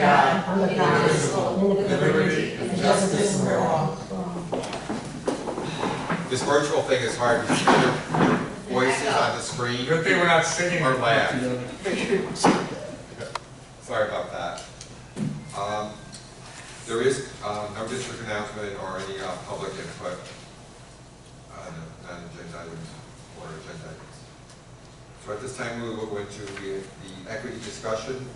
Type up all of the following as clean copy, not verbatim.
God, indivisible, with liberty and justice for all. This virtual thing is hard. Your voices on the screen. Good thing we're not singing or loud. together. Sorry about that. There is no district announcement or any public input on non-agenda items or agenda items. So at this time, we will go into the equity discussion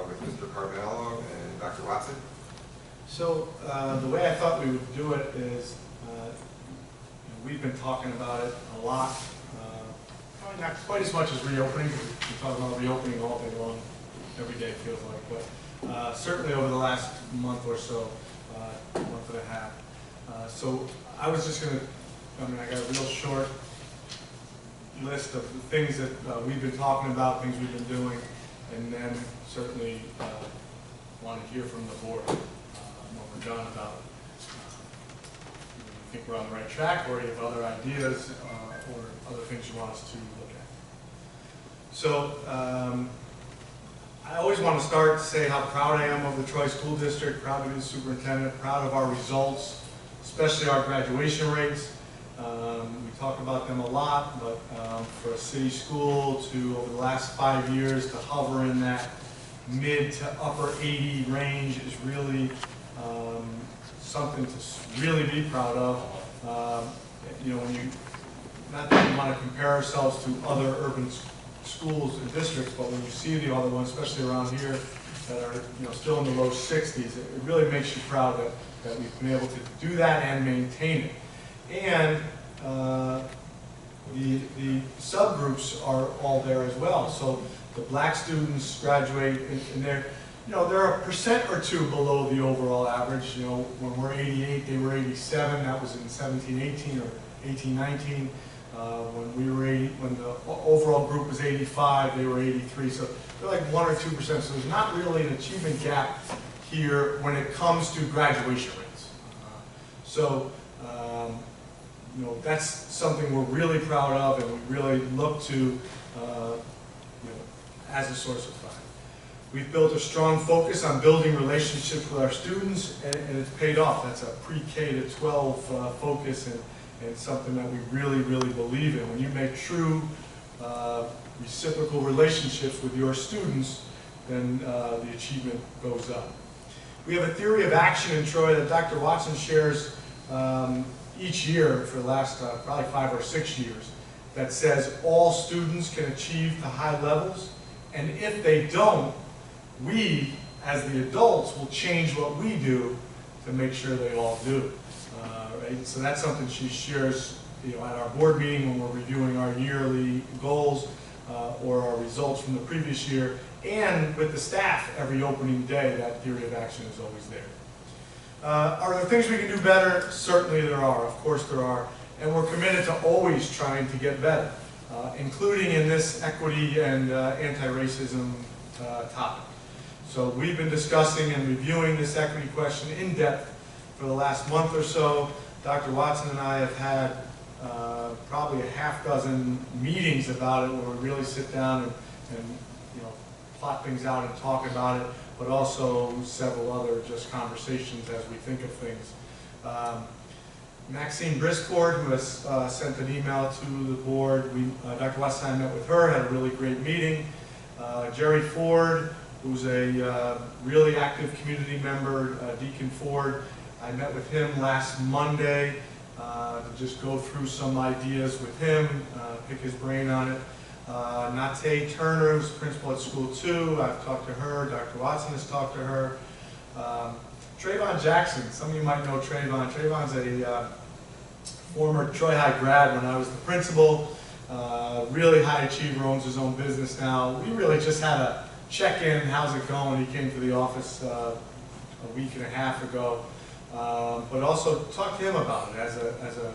with Mr. Carmelo and Dr. Watson. So the way I thought we would do it is, we've been talking about it a lot. Probably not quite as much as reopening. We talk about reopening all day long, every day it feels like, but certainly over the last month or so, month and a half. So I was just going to, I got a real short list of the things that we've been talking about, things we've been doing, and then certainly want to hear from the board when we're done about you think we're on the right track, or you have other ideas or other things you want us to look at. So I always want to start to say how proud I am of the Troy School District, proud to be the superintendent, proud of our results, especially our graduation rates. We talk about them a lot, but for a city school to, over the last 5 years, to hover in that mid to upper 80 range is really something to really be proud of. You know, when you, not that we want to compare ourselves to other urban schools and districts, but when you see the other ones, especially around here, that are still in the low 60s, it really makes you proud that we've been able to do that and maintain it. And the subgroups are all there as well. So the black students graduate, and they're a % or two below the overall average. When we're 88, they were 87. That was in 17-18 or 18-19. When the overall group was 85, they were 83. So they're like 1 or 2%. So there's not really an achievement gap here when it comes to graduation rates. That's something we're really proud of, and we really look to as a source of pride. We've built a strong focus on building relationships with our students, and it's paid off. That's a pre-K to 12 focus, and something that we really, really believe in. When you make true reciprocal relationships with your students, then the achievement goes up. We have a theory of action in Troy that Dr. Watson shares each year for the last probably 5 or 6 years, that says all students can achieve to high levels, and if they don't, we, as the adults, will change what we do to make sure they all do. Right? So that's something she shares at our board meeting when we're reviewing our yearly goals or our results from the previous year, and with the staff every opening day. That theory of action is always there. Are there things we can do better? Certainly there are. Of course there are. And we're committed to always trying to get better, including in this equity and anti-racism topic. So we've been discussing and reviewing this equity question in depth for the last month or so. Dr. Watson and I have had probably a half dozen meetings about it, where we really sit down and plot things out and talk about it, but also several other just conversations as we think of things. Maxine Briscourt, who has sent an email to the board, Dr. Watson and I met with her, had a really great meeting. Jerry Ford, who's a really active community member, Deacon Ford, I met with him last Monday to just go through some ideas with him, pick his brain on it. Nate Turner, who's principal at School 2, I've talked to her. Dr. Watson has talked to her. Trayvon Jackson, some of you might know Trayvon. Trayvon's a former Troy High grad when I was the principal. Really high achiever, owns his own business now. We really just had a check-in, how's it going? He came to the office a week and a half ago. But also talked to him about it as a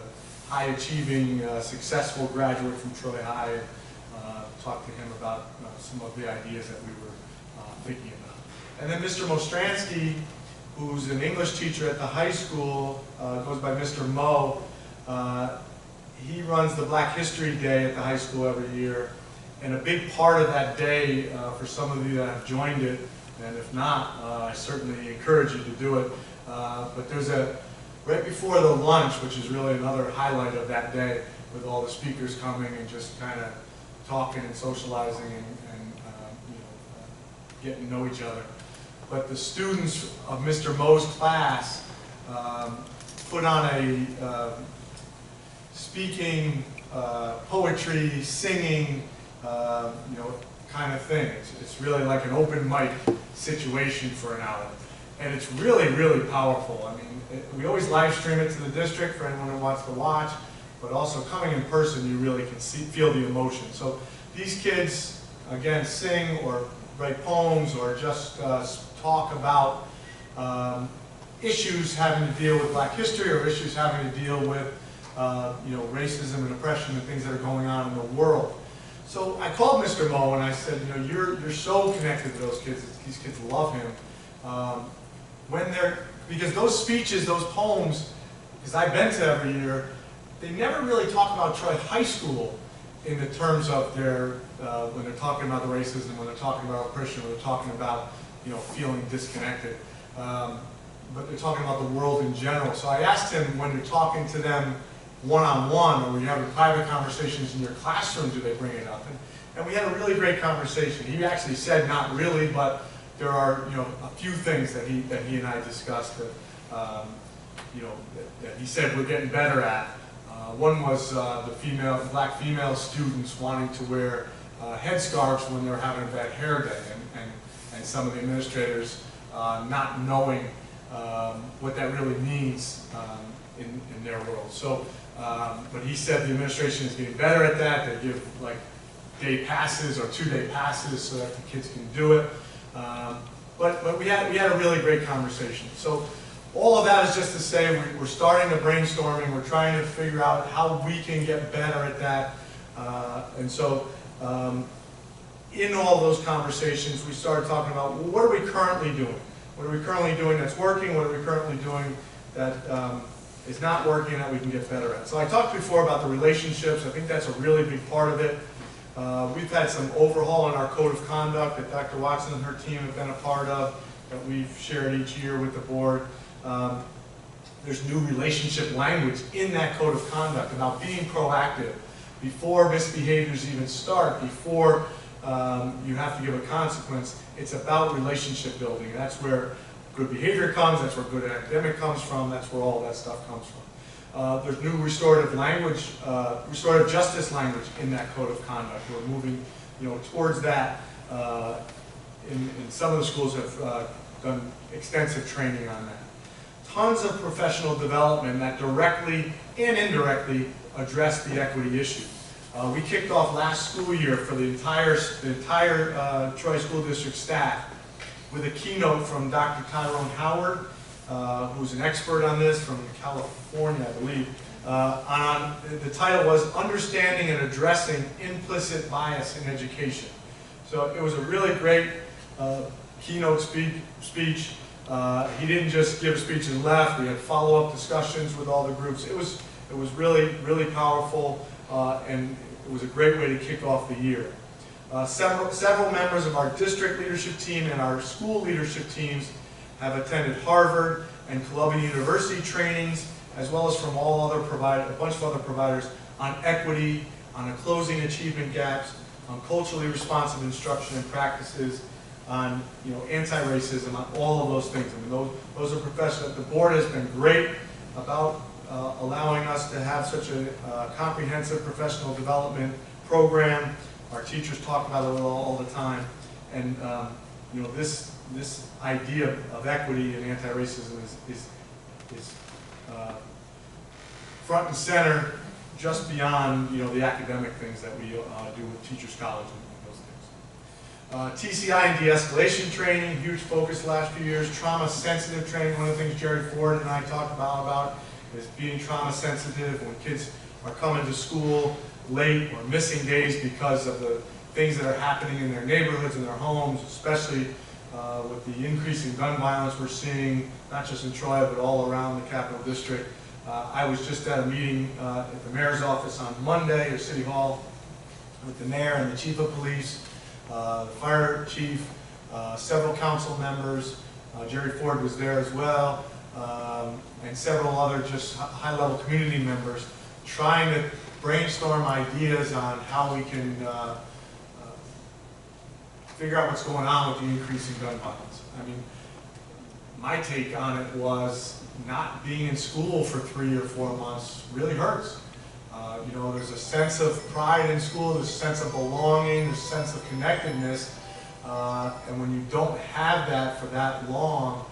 high-achieving, successful graduate from Troy High. Talked to him about some of the ideas that we were thinking about. And then Mr. Mostransky, who's an English teacher at the high school, goes by Mr. Mo. He runs the Black History Day at the high school every year. And a big part of that day, for some of you that have joined it, And if not, I certainly encourage you to do it. But there's right before the lunch, which is really another highlight of that day, with all the speakers coming and just kind of talking and socializing and getting to know each other. But the students of Mr. Moe's class put on a speaking, poetry, singing, kind of thing. It's really like an open mic situation for an hour. And it's really, really powerful. I mean, we always live stream it to the district for anyone who wants to watch, but also coming in person, you really can feel the emotion. So these kids, again, sing or write poems or just talk about issues having to deal with Black history or issues having to deal with racism and oppression and things that are going on in the world. So I called Mr. Moe and I said, you're so connected to those kids. These kids love him. Because those speeches, those poems, because I've been to every year, they never really talk about Troy High School in the terms of their, when they're talking about the racism, when they're talking about oppression, when they're talking about, feeling disconnected. But they're talking about the world in general. So I asked him, when you're talking to them one-on-one, or when you're having private conversations in your classroom, do they bring it up? And we had a really great conversation. He actually said not really, but there are a few things that he and I discussed that that he said we're getting better at. One was the black female students wanting to wear headscarves when they were having a bad hair day, and some of the administrators not knowing what that really means in their world. So, but he said the administration is getting better at that. They give like day passes or 2-day passes so that the kids can do it. But we had a really great conversation. So all of that is just to say we're starting the brainstorming. We're trying to figure out how we can get better at that. And so in all those conversations, we started talking about, well, what are we currently doing? What are we currently doing that's working? What are we currently doing that is not working that we can get better at? So I talked before about the relationships. I think that's a really big part of it. We've had some overhaul in our code of conduct that Dr. Watson and her team have been a part of, that we've shared each year with the board. There's new relationship language in that code of conduct about being proactive before misbehaviors even start, before you have to give a consequence. It's about relationship building. And that's where good behavior comes, that's where good academic comes from, that's where all that stuff comes from. There's new restorative language, restorative justice language in that code of conduct. We're moving towards that. In some of the schools have done extensive training on that. Tons of professional development that directly and indirectly address the equity issue. We kicked off last school year for the entire Troy School District staff with a keynote from Dr. Tyrone Howard, who's an expert on this from California, I believe. The title was Understanding and Addressing Implicit Bias in Education. So it was a really great keynote speech. He didn't just give a speech and left. We had follow-up discussions with all the groups. It was really, really powerful, and it was a great way to kick off the year. Several members of our district leadership team and our school leadership teams have attended Harvard and Columbia University trainings, as well as from a bunch of other providers on equity, on closing achievement gaps, on culturally responsive instruction and practices, on anti-racism, on all of those things. I mean, those are professionals. The board has been great about allowing us to have such a comprehensive professional development program. Our teachers talk about it all the time, and this idea of equity and anti-racism is front and center, just beyond the academic things that we do with Teachers College and those things. TCI and de-escalation training, huge focus the last few years. Trauma-sensitive training, one of the things Jerry Ford and I talked about is being trauma-sensitive when kids are coming to school late or missing days because of the things that are happening in their neighborhoods and their homes, especially with the increase in gun violence we're seeing, not just in Troy, but all around the Capital District. I was just at a meeting at the mayor's office on Monday, or City Hall, with the mayor and the chief of police, the fire chief, several council members, Jerry Ford was there as well, and several other just high-level community members trying to brainstorm ideas on how we can figure out what's going on with the increase in gun violence. I mean, my take on it was not being in school for 3 or 4 months really hurts. You know, there's a sense of pride in school, there's a sense of belonging, there's a sense of connectedness, and when you don't have that for that long,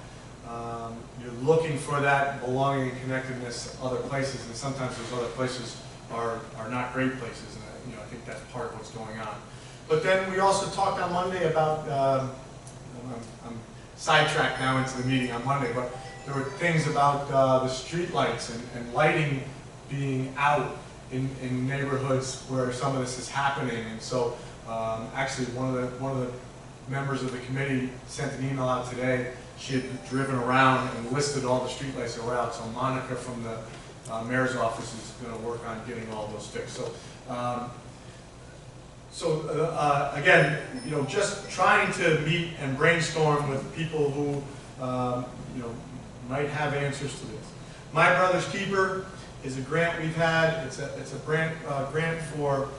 you're looking for that belonging and connectedness other places, and sometimes those other places are not great places, and I think that's part of what's going on. But then we also talked on Monday about, I'm sidetracked now into the meeting on Monday, but there were things about the street lights and lighting being out in neighborhoods where some of this is happening. And so actually one of the members of the committee sent an email out today. She had driven around and listed all the street lights that were out. So Monica from the mayor's office is going to work on getting all those fixed. So again, you know, just trying to meet and brainstorm with people who, you know, might have answers to this. My Brother's Keeper is a grant we've had. It's a grant for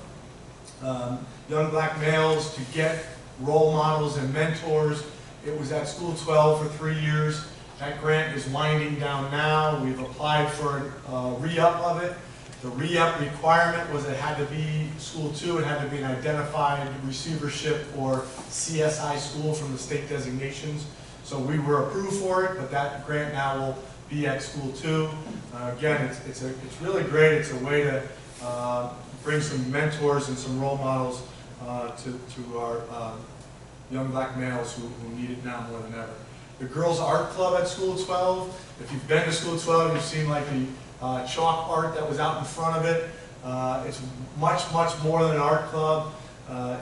young black males to get role models and mentors. It was at School 12 for 3 years. That grant is winding down now. We've applied for a re-up of it. The re-up requirement was it had to be School 2, it had to be an identified receivership or CSI school from the state designations. So we were approved for it, but that grant now will be at School 2. Again, it's really great. It's a way to bring some mentors and some role models to our young black males who need it now more than ever. The Girls Art Club at School 12, if you've been to School 12, you've seen like the chalk art that was out in front of it. It's much more than an art club.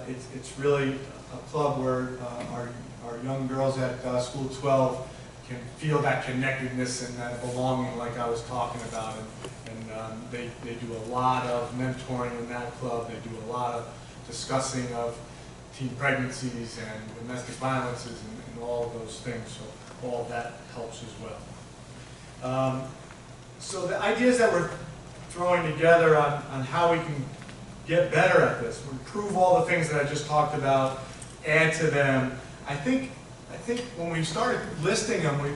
It's really a club where our young girls at School 12 can feel that connectedness and that belonging like I was talking about. And they do a lot of mentoring in that club. They do a lot of discussing of teen pregnancies and domestic violences and all of those things. So all of that helps as well. So the ideas that we're throwing together on how we can get better at this, improve all the things that I just talked about, add to them. I think when we started listing them, we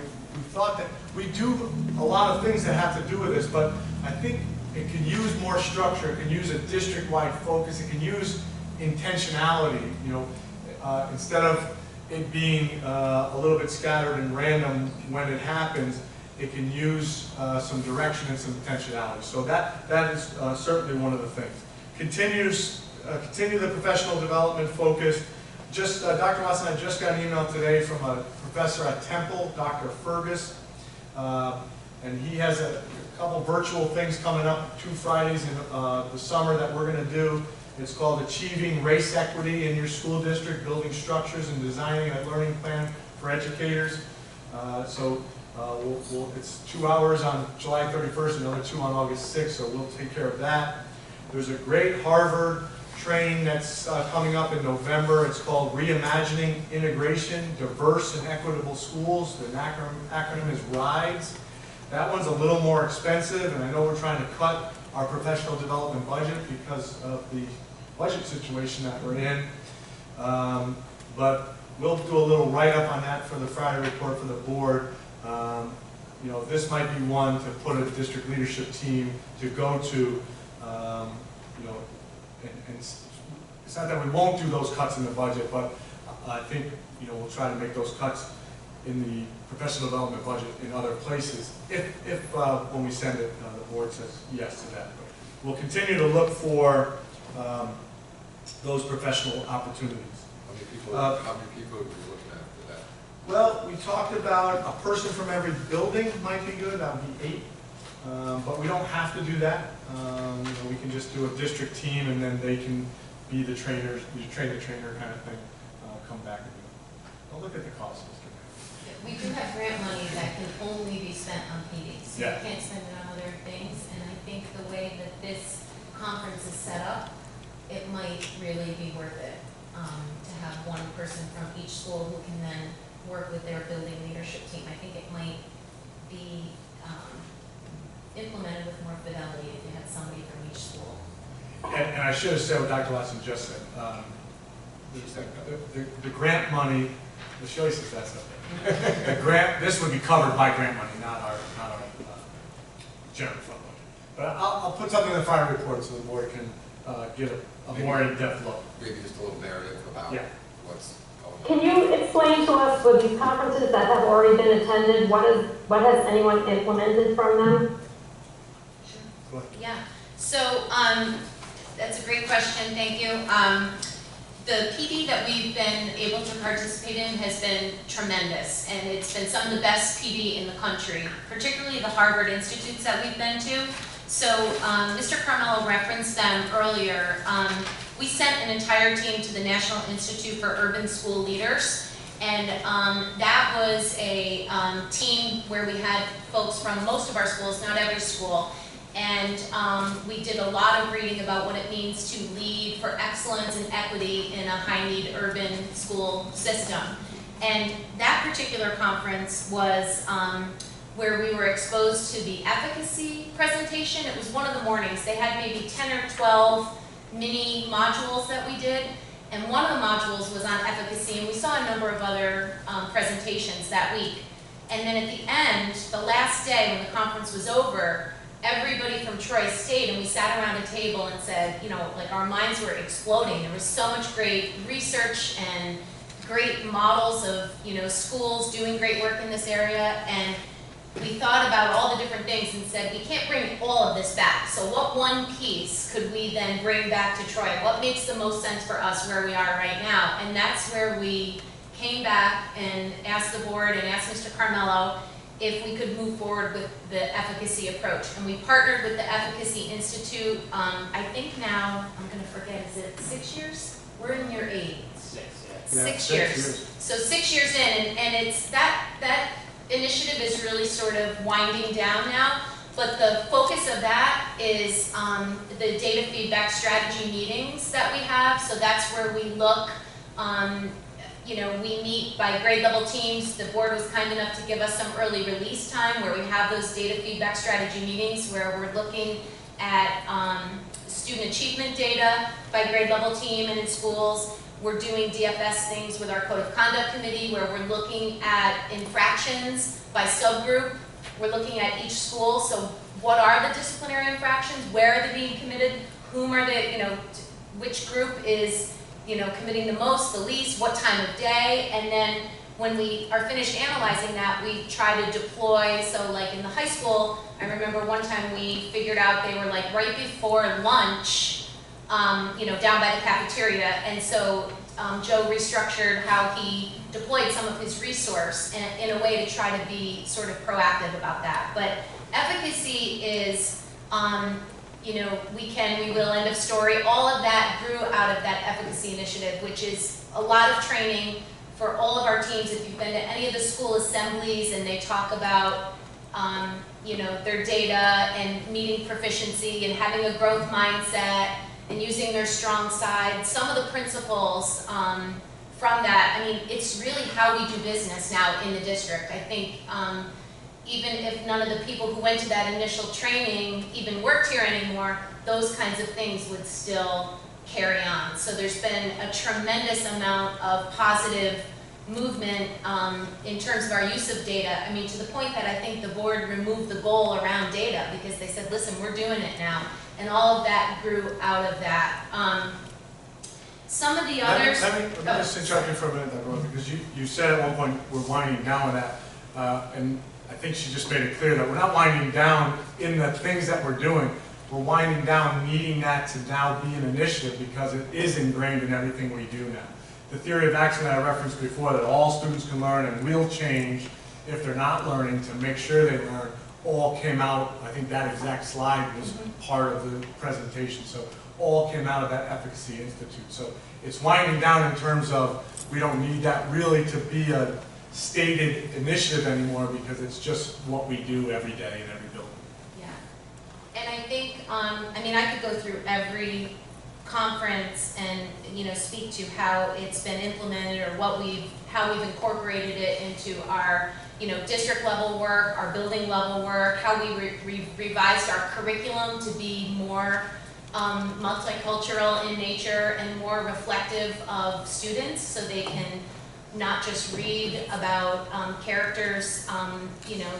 thought that we do a lot of things that have to do with this, but I think it can use more structure, it can use a district-wide focus, it can use intentionality, you know, instead of it being a little bit scattered and random when it happens, it can use some direction and some intentionality. So that is certainly one of the things. Continue the professional development focus. Just Dr. Watson, I just got an email today from a professor at Temple, Dr. Fergus, and he has a couple virtual things coming up, 2 Fridays in the summer that we're going to do. It's called Achieving Race Equity in Your School District, Building Structures and Designing a Learning Plan for Educators. It's 2 hours on July 31st, another 2 on August 6th, so we'll take care of that. There's a great Harvard training that's coming up in November. It's called Reimagining Integration, Diverse and Equitable Schools. The acronym is RIDES. That one's a little more expensive, and I know we're trying to cut our professional development budget because of the budget situation that we're in. But we'll do a little write-up on that for the Friday report for the board. You know, this might be one to put a district leadership team to go to, you know, and it's not that we won't do those cuts in the budget, but I think, you know, we'll try to make those cuts in the professional development budget in other places if when we send it, the board says yes to that. But we'll continue to look for those professional opportunities. How many people are we looking at for that? Well, we talked about a person from every building might be good. That would be 8. But we don't have to do that. You know, we can just do a district team, and then they can be the trainers, train the trainer kind of thing. Come back and do it. I'll look at the costs. We do have grant money that can only be spent on PDs. So Yeah. you can't spend it on other things. And I think the way that this conference is set up, it might really be worth it. to have one person from each school who can then work with their building leadership team. I think it might be implemented with more fidelity if you had somebody from each school. And I should have said what Dr. Watson just said. The grant money, the Shelley says that's okay. The grant, this would be covered by grant money, not our general fund money. But I'll put something in the final report so the board can get a more in-depth look. Maybe just a little narrative about what's going on. Can you explain to us for these conferences that have already been attended, what has anyone implemented from them? Sure. Yeah. So that's a great question. Thank you. The PD that we've been able to participate in has been tremendous, and it's been some of the best PD in the country, particularly the Harvard Institutes that we've been to. So Mr. Carmelo referenced them earlier. We sent an entire team to the National Institute for Urban School Leaders, and that was a team where we had folks from most of our schools, not every school, and we did a lot of reading about what it means to lead for excellence and equity in a high-need urban school system. And that particular conference was where we were exposed to the efficacy presentation. It was one of the mornings. They had maybe 10 or 12 mini modules that we did, and one of the modules was on efficacy, and we saw a number of other presentations that week. And then at the end, the last day when the conference was over, everybody from Troy stayed, and we sat around a table and said, you know, like our minds were exploding. There was so much great research and great models of, you know, schools doing great work in this area, and we thought about all the different things and said, we can't bring all of this back. So what one piece could we then bring back to Troy? What makes the most sense for us where we are right now? And that's where we came back and asked the board and asked Mr. Carmelo if we could move forward with the efficacy approach. And we partnered with the Efficacy Institute, I think now, I'm gonna forget, is it 6 years? We're in year 8. 6, yeah. 6 years. So 6 years in, and it's that initiative is really sort of winding down now, but the focus of that is the data feedback strategy meetings that we have. So that's where we look, you know, we meet by grade level teams. The board was kind enough to give us some early release time where we have those data feedback strategy meetings where we're looking at student achievement data by grade level team and in schools. We're doing DFS things with our Code of Conduct Committee where we're looking at infractions by subgroup. We're looking at each school, so what are the disciplinary infractions? Where are they being committed? Whom are they, you know, which group is, you know, committing the most, the least, what time of day? And then when we are finished analyzing that, we try to deploy, so like in the high school, I remember one time we figured out they were like right before lunch, you know, down by the cafeteria, and so Joe restructured how he deployed some of his resource in a way to try to be sort of proactive about that. But efficacy is, you know, we will, end of story. All of that grew out of that efficacy initiative, which is a lot of training for all of our teams. If you've been to any of the school assemblies and they talk about, you know, their data and meeting proficiency and having a growth mindset and using their strong side, some of the principles from that, I mean, it's really how we do business now in the district. I think even if none of the people who went to that initial training even worked here anymore, those kinds of things would still carry on. So there's been a tremendous amount of positive movement in terms of our use of data. I mean, to the point that I think the board removed the goal around data because they said, listen, we're doing it now. And all of that grew out of that. Some of the others... Let me just interrupt you for a minute, Dr. Rose, because you said at one point we're winding down on that, and I think she just made it clear that we're not winding down in the things that we're doing. We're winding down, needing that to now be an initiative because it is ingrained in everything we do now. The theory of action that I referenced before, that all students can learn and will change if they're not learning to make sure they learn, all came out. I think that exact slide was part of the presentation. So all came out of that Efficacy Institute. So it's winding down in terms of we don't need that really to be a stated initiative anymore because it's just what we do every day in every building. Yeah. And I think, I mean, I could go through every conference and, you know, speak to how it's been implemented or how we've incorporated it into our, you know, district level work, our building level work, how we revised our curriculum to be more multicultural in nature and more reflective of students, so they can not just read about characters, you know,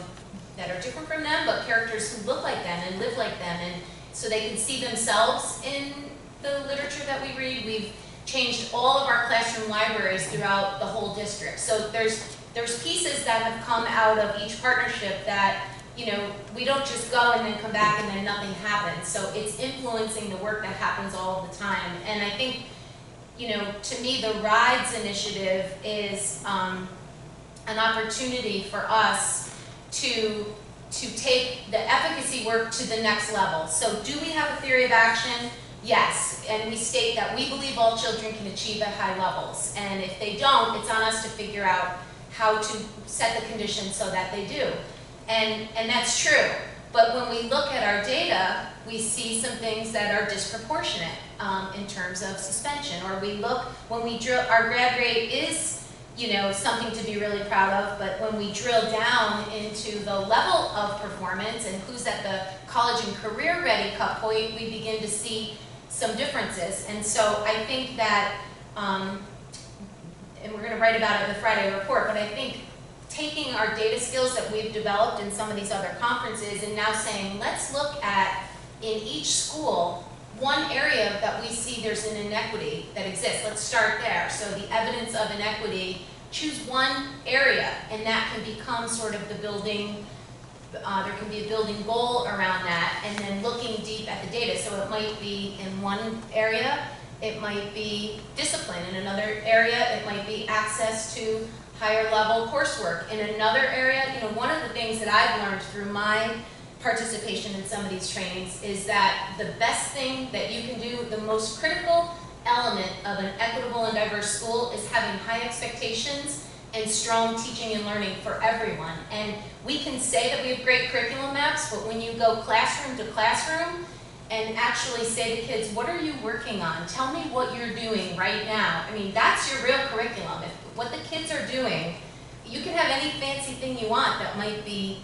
that are different from them, but characters who look like them and live like them, and so they can see themselves in the literature that we read. We've changed all of our classroom libraries throughout the whole district. So there's pieces that have come out of each partnership that, you know, we don't just go and then come back and then nothing happens. So it's influencing the work that happens all of the time. And I think, you know, to me, the RIDES initiative is an opportunity for us to take the efficacy work to the next level. So do we have a theory of action? Yes, and we state that we believe all children can achieve at high levels. And if they don't, it's on us to figure out how to set the conditions so that they do. And that's true. But when we look at our data, we see some things that are disproportionate in terms of suspension. Or we look, when we drill, our grad rate is, you know, something to be really proud of, but when we drill down into the level of performance and who's at the college and career ready cut point, we begin to see some differences. And so I think that, and we're going to write about it in the Friday report, but I think taking our data skills that we've developed in some of these other conferences and now saying, let's look at, in each school, one area that we see there's an inequity that exists. Let's start there. So the evidence of inequity, choose one area, and that can become sort of the building, there can be a building goal around that, and then looking deep at the data. So it might be in one area, it might be discipline. In another area, it might be access to higher level coursework. In another area, you know, one of the things that I've learned through my participation in some of these trainings is that the best thing that you can do, the most critical element of an equitable and diverse school is having high expectations and strong teaching and learning for everyone. And we can say that we have great curriculum maps, but when you go classroom to classroom and actually say to kids, what are you working on? Tell me what you're doing right now. I mean, that's your real curriculum. If what the kids are doing, you can have any fancy thing you want that might be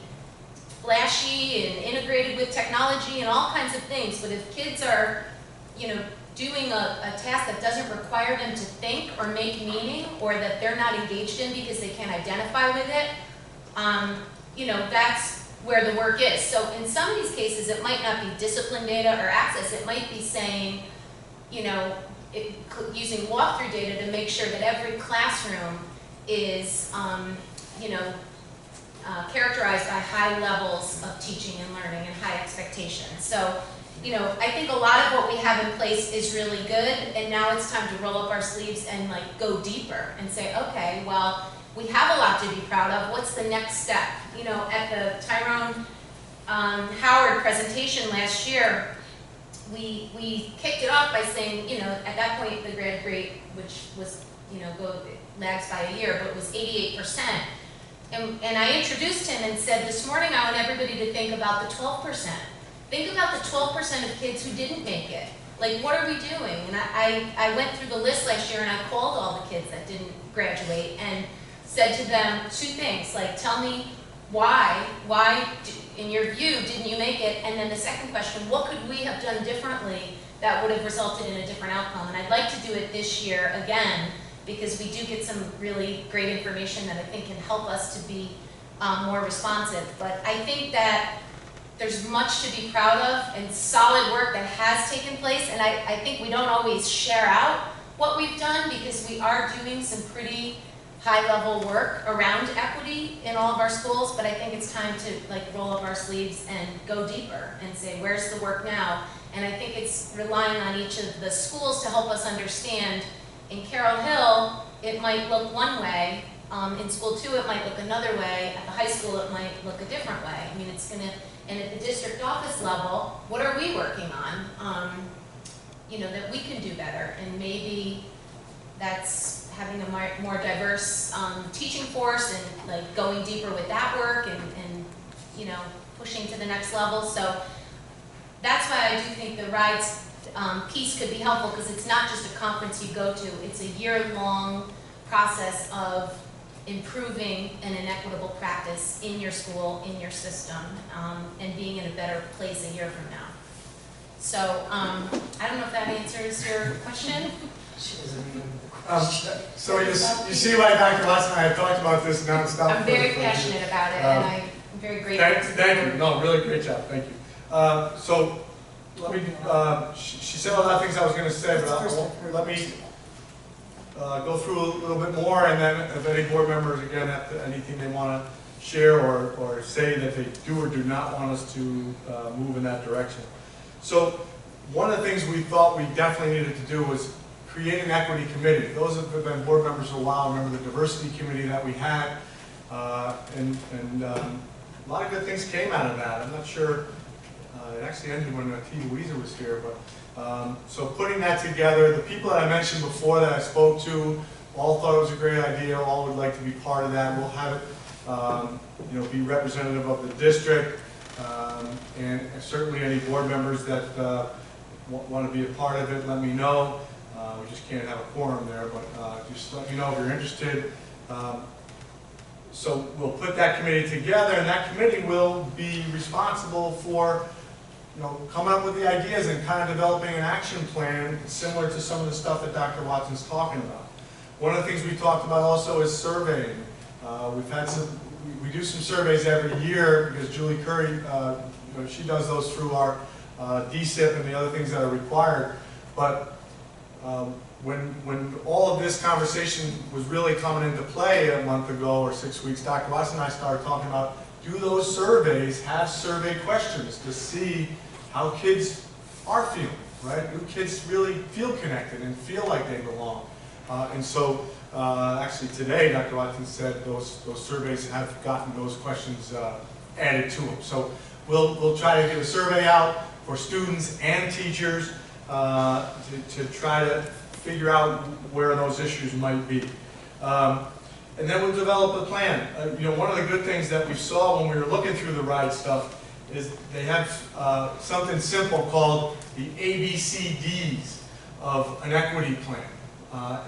flashy and integrated with technology and all kinds of things, but if kids are, you know, doing a task that doesn't require them to think or make meaning, or that they're not engaged in because they can't identify with it, you know, that's where the work is. So in some of these cases, it might not be discipline data or access. It might be saying, you know, using walkthrough data to make sure that every classroom is, you know, characterized by high levels of teaching and learning and high expectations. So, you know, I think a lot of what we have in place is really good, and now it's time to roll up our sleeves and like go deeper and say, okay, well, we have a lot to be proud of. What's the next step? You know, at the Tyrone Howard presentation last year, we kicked it off by saying, you know, at that point the grad rate, which was, you know, lags by a year, but it was 88%. And I introduced him and said, this morning I want everybody to think about the 12%. Think about the 12% of kids who didn't make it. Like, what are we doing? And I went through the list last year and I called all the kids that didn't graduate and said to them two things, like, tell me why, in your view, didn't you make it? And then the second question, what could we have done differently that would have resulted in a different outcome? And I'd like to do it this year again, because we do get some really great information that I think can help us to be more responsive. But I think that there's much to be proud of and solid work that has taken place, and I think we don't always share out what we've done because we are doing some pretty high-level work around equity in all of our schools, but I think it's time to like roll up our sleeves and go deeper and say, where's the work now? And I think it's relying on each of the schools to help us understand. In Carroll Hill, it might look one way. In school 2, it might look another way. At the high school, it might look a different way. I mean, it's gonna, and at the district office level, what are we working on? You know, that we can do better, and maybe that's having a more diverse teaching force and like going deeper with that work and you know, pushing to the next level. So that's why I do think the RIDES piece could be helpful, because it's not just a conference you go to, it's a year-long process of improving an equitable practice in your school, in your system, and being in a better place a year from now. So, I don't know if that answers your question. So you see why Dr. Watson and I have talked about this nonstop. I'm very passionate about it, and I'm very grateful. Thank you. No, really great job. Thank you. So let me, she said a lot of things I was going to say, but let me go through a little bit more, and then if any board members, again, have anything they want to share or say that they do or do not want us to move in that direction. So one of the things we thought we definitely needed to do was create an equity committee. Those have been board members for a while. Remember the diversity committee that we had, and a lot of good things came out of that. I'm not sure, it actually ended when T. Louisa was here, but so putting that together, the people that I mentioned before that I spoke to all thought it was a great idea, all would like to be part of that. We'll have it be representative of the district, and certainly any board members that want to be a part of it, let me know. We just can't have a quorum there, but just let me know if you're interested. So we'll put that committee together, and that committee will be responsible for coming up with the ideas and kind of developing an action plan similar to some of the stuff that Dr. Watson's talking about. One of the things we talked about also is surveying. We do some surveys every year because Julie Curry, she does those through our DSIP and the other things that are required. But when all of this conversation was really coming into play a month ago or 6 weeks, Dr. Watson and I started talking about, do those surveys have survey questions to see how kids are feeling, right? Do kids really feel connected and feel like they belong? And so actually today, Dr. Watson said those surveys have gotten those questions added to them. So we'll try to get a survey out for students and teachers to try to figure out where those issues might be. And then we'll develop a plan. One of the good things that we saw when we were looking through the RIDE stuff is they have something simple called the ABCDs of an equity plan.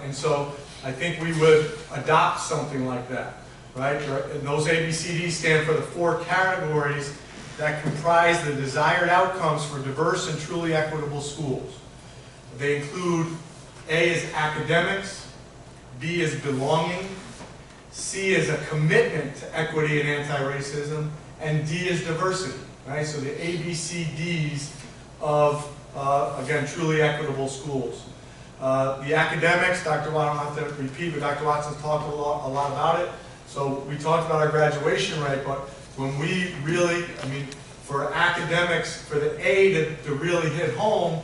And so I think we would adopt something like that, right? And those ABCDs stand for the 4 categories that comprise the desired outcomes for diverse and truly equitable schools. They include A is academics, B is belonging, C is a commitment to equity and anti-racism, and D is diversity, right? So the ABCDs of, again, truly equitable schools. The academics, Dr. Watson, I don't have to repeat, but Dr. Watson's talked a lot about it. So we talked about our graduation rate, but when we really, for academics, for the A to really hit home,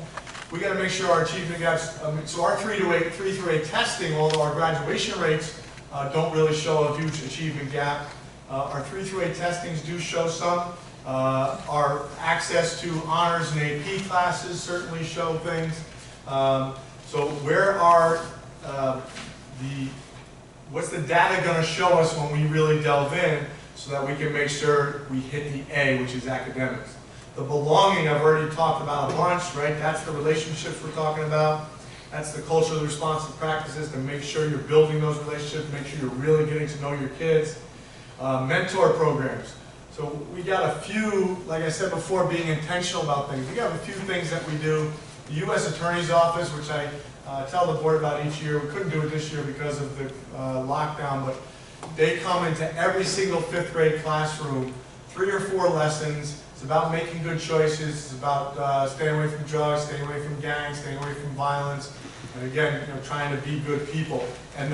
we got to make sure our achievement gaps, so our 3 through 8 testing, although our graduation rates don't really show a huge achievement gap, our 3 through 8 testings do show some. Our access to honors and AP classes certainly show things. So where are what's the data going to show us when we really delve in so that we can make sure we hit the A, which is academics? The belonging I've already talked about a bunch, right? That's the relationships we're talking about. That's the culturally responsive practices to make sure you're building those relationships, make sure you're really getting to know your kids. Mentor programs. So we got a few, like I said before, being intentional about things. We got a few things that we do. The U.S. Attorney's Office, which I tell the board about each year. We couldn't do it this year because of the lockdown, but they come into every single 5th grade classroom, 3 or 4 lessons. It's about making good choices. It's about staying away from drugs, staying away from gangs, staying away from violence, and again, trying to be good people. And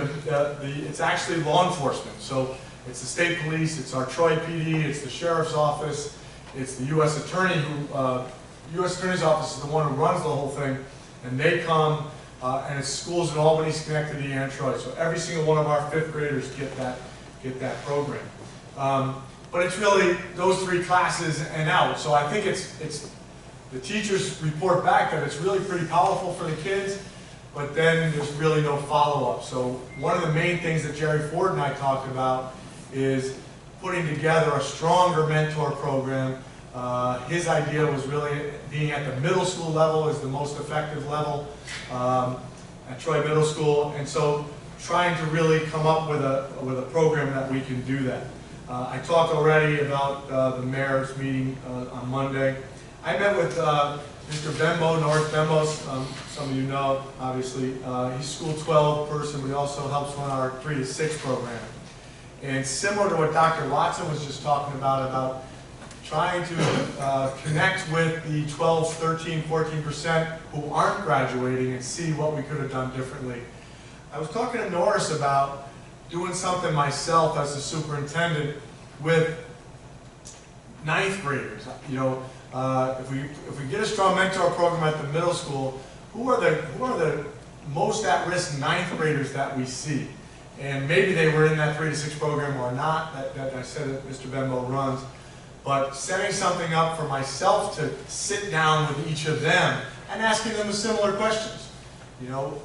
it's actually law enforcement. So it's the state police, it's our Troy PD, it's the sheriff's office, it's the U.S. Attorney who. U.S. Attorney's Office is the one who runs the whole thing, and they come, and it's schools in Albany, Schenectady, and Troy. So every single one of our 5th graders get that program. But it's really those 3 classes and out. So I think it's the teachers report back that it's really pretty powerful for the kids, but then there's really no follow-up. So one of the main things that Jerry Ford and I talked about is putting together a stronger mentor program His idea was really being at the middle school level is the most effective level at Troy Middle School, and so trying to really come up with a program that we can do that. I talked already about the mayor's meeting on Monday. I met with Mr. Bembo, North Bembo, some of you know, obviously. He's school 12 person, but he also helps run our 3 to 6 program. And similar to what Dr. Watson was just talking about trying to connect with the 12, 13, 14% who aren't graduating and see what we could have done differently. I was talking to Norris about doing something myself as a superintendent with 9th graders. You know, if we get a strong mentor program at the middle school, who are the most at-risk 9th graders that we see? And maybe they were in that 3 to 6 program or not, that I said that Mr. Bembo runs. But setting something up for myself to sit down with each of them and asking them similar questions. You know,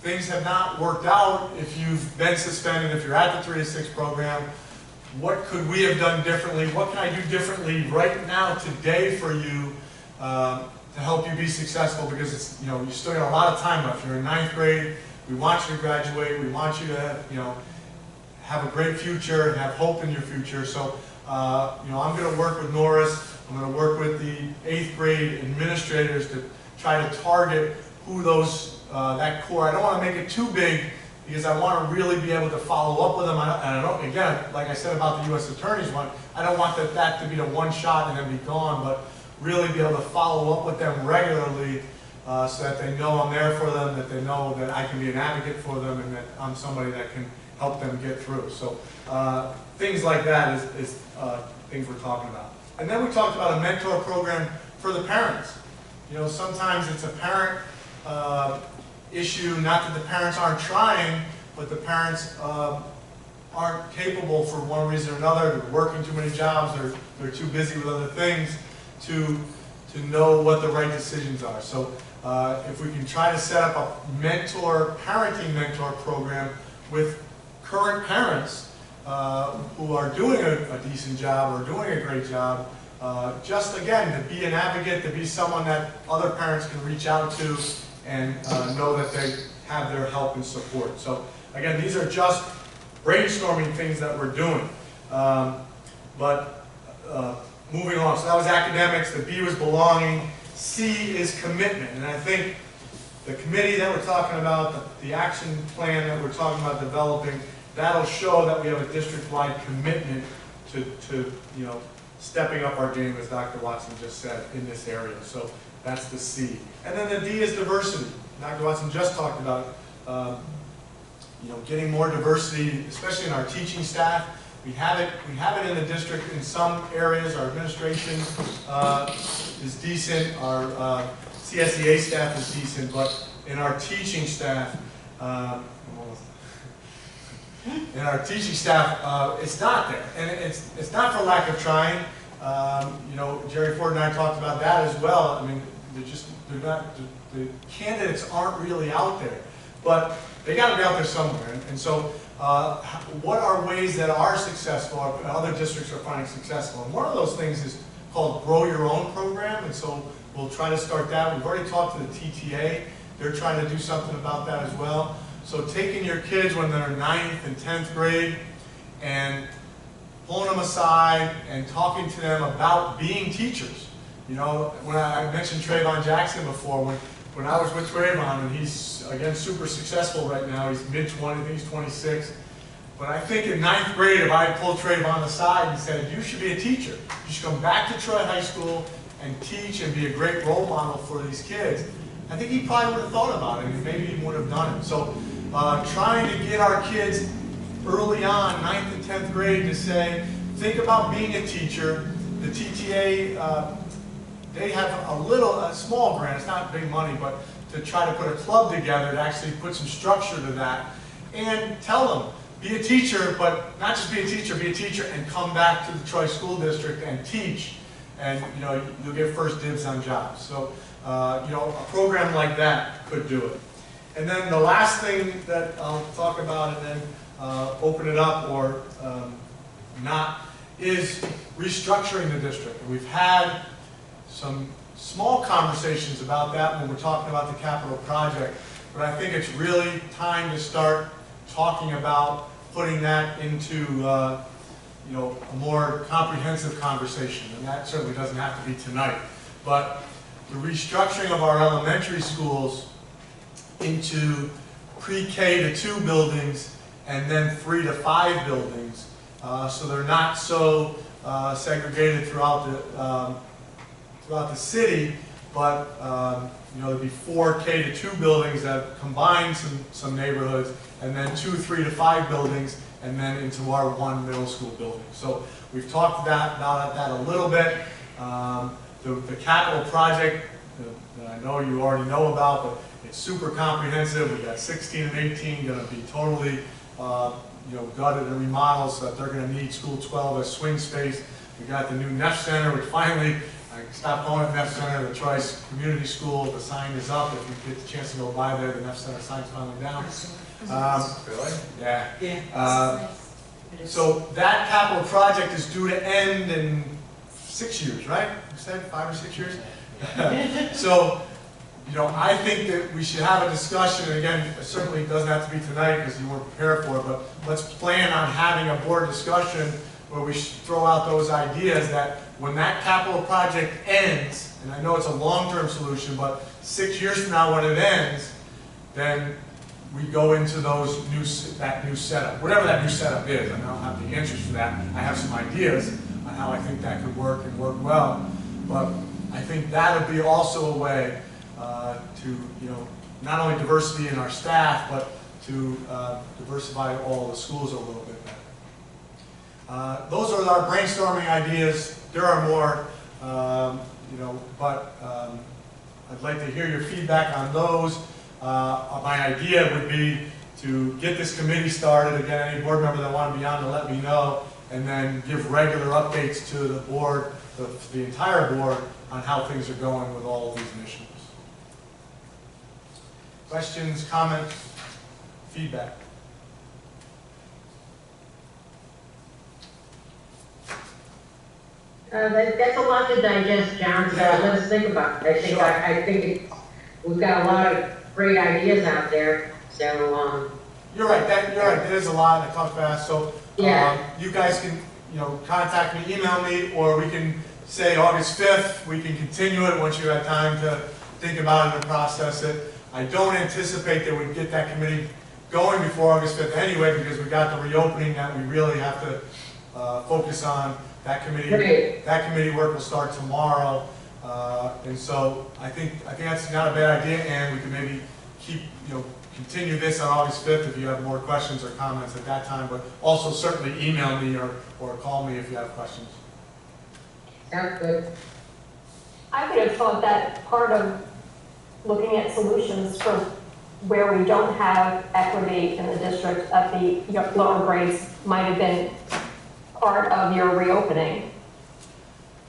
things have not worked out if you've been suspended, if you're at the 3 to 6 program. What could we have done differently? What can I do differently right now, today, for you to help you be successful? Because it's, you know, you still got a lot of time left. You're in 9th grade. We want you to graduate. We want you to, you know, have a great future and have hope in your future. So, you know, I'm going to work with Norris. I'm going to work with the 8th grade administrators to try to target who those that core. I don't want to make it too big, because I want to really be able to follow up with them. And I don't, again, like I said about the U.S. Attorney's one, I don't want that to be a one shot and then be gone, but really be able to follow up with them regularly so that they know I'm there for them, that they know that I can be an advocate for them, and that I'm somebody that can help them get through. So things like that is things we're talking about. And then we talked about a mentor program for the parents. You know, sometimes it's a parent issue, not that the parents aren't trying, but the parents aren't capable for one reason or another. They're working too many jobs, they're too busy with other things to know what the right decisions are. So if we can try to set up a parenting mentor program with current parents who are doing a decent job or doing a great job, just again, to be an advocate, to be someone that other parents can reach out to and know that they have their help and support. So again, these are just brainstorming things that we're doing. Moving on, so that was academics, the B was belonging, C is commitment. And I think the committee that we're talking about, the action plan that we're talking about developing, that'll show that we have a district-wide commitment to you know, stepping up our game, as Dr. Watson just said, in this area. So that's the C. And then the D is diversity. Dr. Watson just talked about you know, getting more diversity, especially in our teaching staff. We have it in the district in some areas. Our administration is decent. Our CSEA staff is decent, but in our teaching staff, it's not there, and it's not for lack of trying. You know, Jerry Ford and I talked about that as well. I mean, the candidates aren't really out there, but they got to be out there somewhere. And so, what are ways that are successful, or other districts are finding successful? And one of those things is called Grow Your Own program, and so we'll try to start that. We've already talked to the TTA. They're trying to do something about that as well. So taking your kids when they're 9th and 10th grade and pulling them aside and talking to them about being teachers. You know, when I mentioned Trayvon Jackson before, when I was with Trayvon, and he's, again, super successful right now. He's mid-20s, I think he's 26. But I think in 9th grade, if I pulled Trayvon aside and said, you should be a teacher. You should come back to Troy High School and teach and be a great role model for these kids. I think he probably would have thought about it, and maybe he would have done it. So trying to get our kids early on, 9th and 10th grade, to say, think about being a teacher. The TTA, they have a small grant, it's not big money, but to try to put a club together to actually put some structure to that. And tell them, be a teacher, but not just be a teacher and come back to the Troy School District and teach. And you know, you'll get first dibs on jobs. So you know, a program like that could do it. And then the last thing that I'll talk about and then open it up or not is restructuring the district. And we've had some small conversations about that when we're talking about the capital project, but I think it's really time to start talking about putting that into you know, a more comprehensive conversation, and that certainly doesn't have to be tonight. But the restructuring of our elementary schools into pre-K to 2 buildings and then 3 to 5 buildings, so they're not so segregated throughout the city, but you know, there'd be 4 K to 2 buildings that combine some neighborhoods, and then 2 3 to 5 buildings, and then into our 1 middle school building. So we've talked about that a little bit. The capital project that I know you already know about, but it's super comprehensive. We've got 16 and 18 going to be totally you know, gutted and remodeled, so that they're going to need School 12 as swing space. We got the new Neff Center, which finally, I stopped calling it Neff Center, the Trice Community School. The sign is up. If you get the chance to go by there, the Neff Center sign's finally down. Really? Yeah. Yeah. So that capital project is due to end in 6 years, right? You said 5 or 6 years? So, you know, I think that we should have a discussion, and again, it certainly doesn't have to be tonight because you weren't prepared for it, but let's plan on having a board discussion where we throw out those ideas that when that capital project ends, and I know it's a long-term solution, but 6 years from now when it ends, then we go into that new setup, whatever that new setup is. I don't have the answers for that. I have some ideas on how I think that could work and work well, but I think that would be also a way to, you know, not only diversity in our staff, but to diversify all the schools a little bit better. Those are our brainstorming ideas. There are more, you know, but I'd like to hear your feedback on those. My idea would be to get this committee started. Again, any board member that want to be on to let me know, and then give regular updates to the board, the entire board, on how things are going with all of these initiatives. Questions, comments, feedback? That's a lot to digest, John, so let us think about it. Sure. I think we've got a lot of great ideas out there, so, You're right, that is a lot, I talked fast, so Yeah. you guys can, you know, contact me, email me, or we can say August 5th, we can continue it once you have time to think about it and process it. I don't anticipate that we'd get that committee going before August 5th anyway, because we got the reopening that we really have to focus on. That committee work will start tomorrow, and so I think that's not a bad idea, and we can maybe continue this on August 5th if you have more questions or comments at that time, but also certainly email me or call me if you have questions. sounds good. I would have thought that part of looking at solutions for where we don't have equity in the district at the lower grades might have been part of your reopening.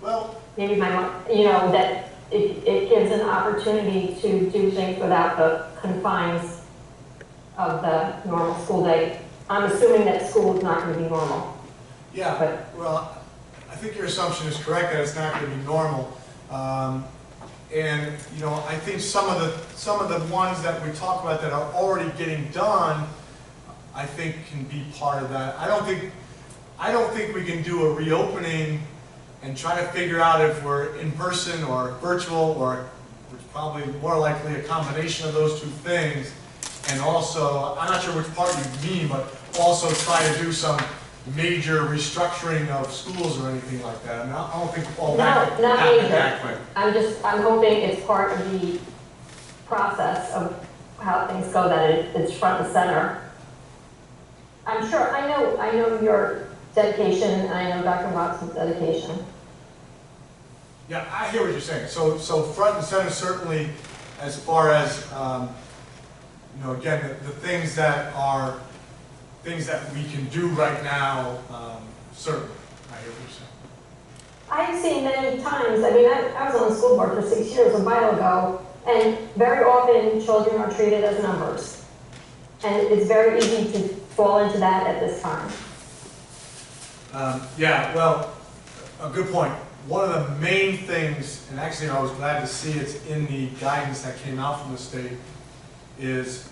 Well, Maybe that it gives an opportunity to do things without the confines of the normal school day. I'm assuming that school is not going to be normal. yeah, But- well, I think your assumption is correct that it's not going to be normal. And I think some of the ones that we talk about that are already getting done, I think can be part of that. I don't think we can do a reopening and try to figure out if we're in person or virtual, or it's probably more likely a combination of those two things. And also, I'm not sure which part you mean, but also try to do some major restructuring of schools or anything like that. I mean, I don't think all that No, not happened that major. quick. I'm hoping it's part of the process of how things go, that it's front and center. I'm sure, I know your dedication, and I know Dr. Watson's dedication. Yeah, I hear what you're saying. So front and center certainly, as far as, again, the things that we can do right now, certainly, I hear what you're saying. I've seen many times, I was on the school board for 6 years, a while ago, and very often children are treated as numbers. And it's very easy to fall into that at this time. Yeah, well, a good point. One of the main things, and actually I was glad to see it's in the guidance that came out from the state, is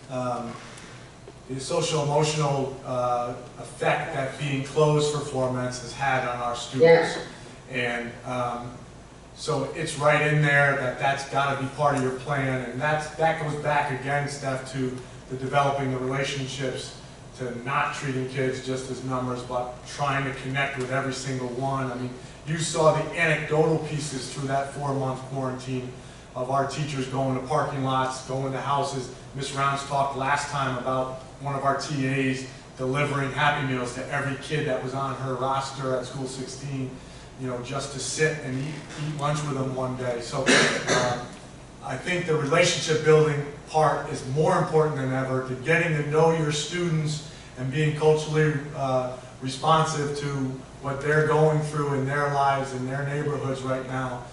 the social emotional effect that being closed for 4 months has had on our students. And so it's right in there that that's got to be part of your plan, and that goes back again, Steph, to the developing the relationships, to not treating kids just as numbers, but trying to connect with every single one. I mean, you saw the anecdotal pieces through that 4-month quarantine of our teachers going to parking lots, going to houses. Ms. Rounds talked last time about one of our TAs delivering Happy Meals to every kid that was on her roster at School 16, you know, just to sit and eat lunch with them one day. So I think the relationship building part is more important than ever, to getting to know your students and being culturally responsive to what they're going through in their lives, in their neighborhoods right now.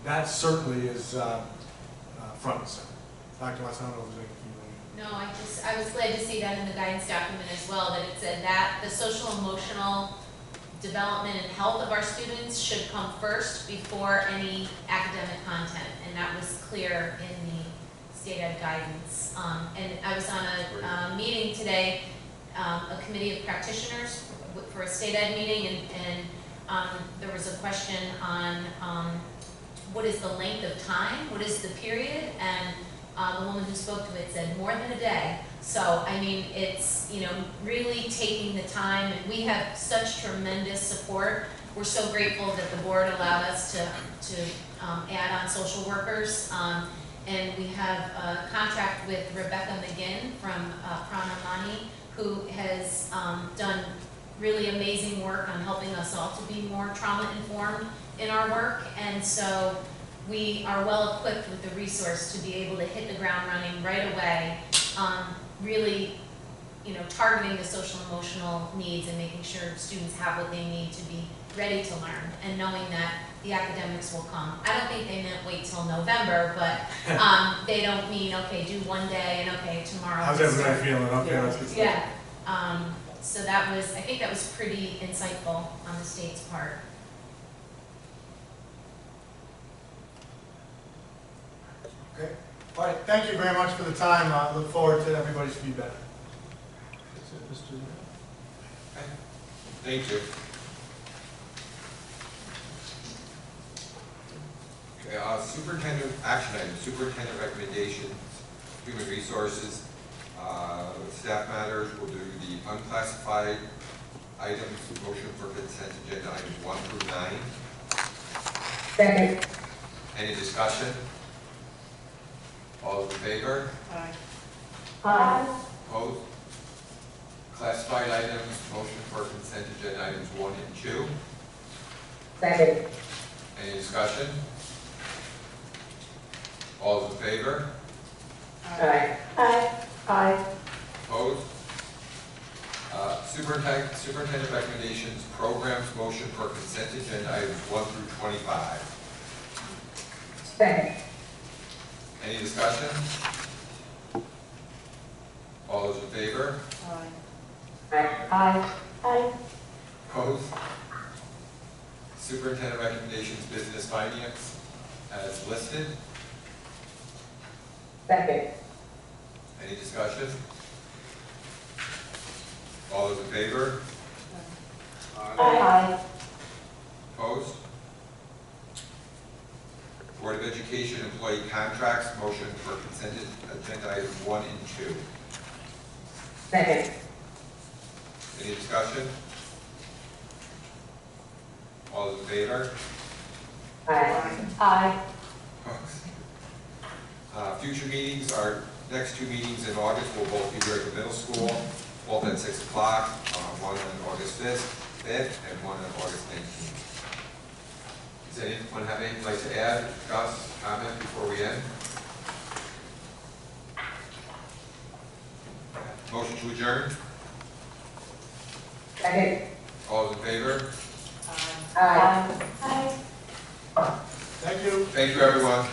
That certainly is front and center. Dr. Watson, I don't know if there's anything you want to... No, I was glad to see that in the guidance document as well, that it said that the social emotional development and health of our students should come first before any academic content, and that was clear in the state ed guidance. And I was on a meeting today, a committee of practitioners for a state ed meeting, and there was a question on what is the length of time, what is the period, and the woman who spoke to it said more than a day. So, I mean, it's, you know, really taking the time, and we have such tremendous support. We're so grateful that the board allowed us to add on social workers. And we have a contract with Rebecca McGinn from Pranamani, who has done really amazing work on helping us all to be more trauma-informed in our work. And so we are well equipped with the resource to be able to hit the ground running right away, really, you know, targeting the social emotional needs and making sure students have what they need to be ready to learn, and knowing that the academics will come. I don't think they meant wait till November, but they don't mean, okay, do one day and okay, tomorrow. How's everybody feeling? Okay, let's get started. Yeah. So that was, I think that was pretty insightful on the state's part. Okay. All right, thank you very much for the time. I look forward to everybody's feedback. That's it, Mr. Thank you. Okay, superintendent action items, superintendent recommendations, human resources, staff matters. We'll do the unclassified items, motion for consent agenda items 1 through 9. Second. Any discussion? All those in favor? Aye. Opposed? Classified items, motion for consent agenda items 1 and 2. Second. Any discussion? All those in favor? Aye. Aye. Aye. Opposed? Superintendent recommendations, programs, motion for consent agenda items 1 through 25. Second. Any discussion? All those in favor? Aye. Aye. Aye. Opposed? Superintendent recommendations, business finance, as listed. Second. Any discussion? All those in favor? Aye. Opposed? Board of Education employee contracts, motion for consent agenda items 1 and 2. Second. Any discussion? All those in favor? Aye. Aye. Future meetings, our next 2 meetings in August will both be here at the middle school, both at 6 o'clock, one on August 5th, and one on August 19th. Does anyone have anything like to add, discuss, comment before we end? Motion to adjourn? Second. All those in favor? Aye. Aye. Thank you. Thank you, everyone.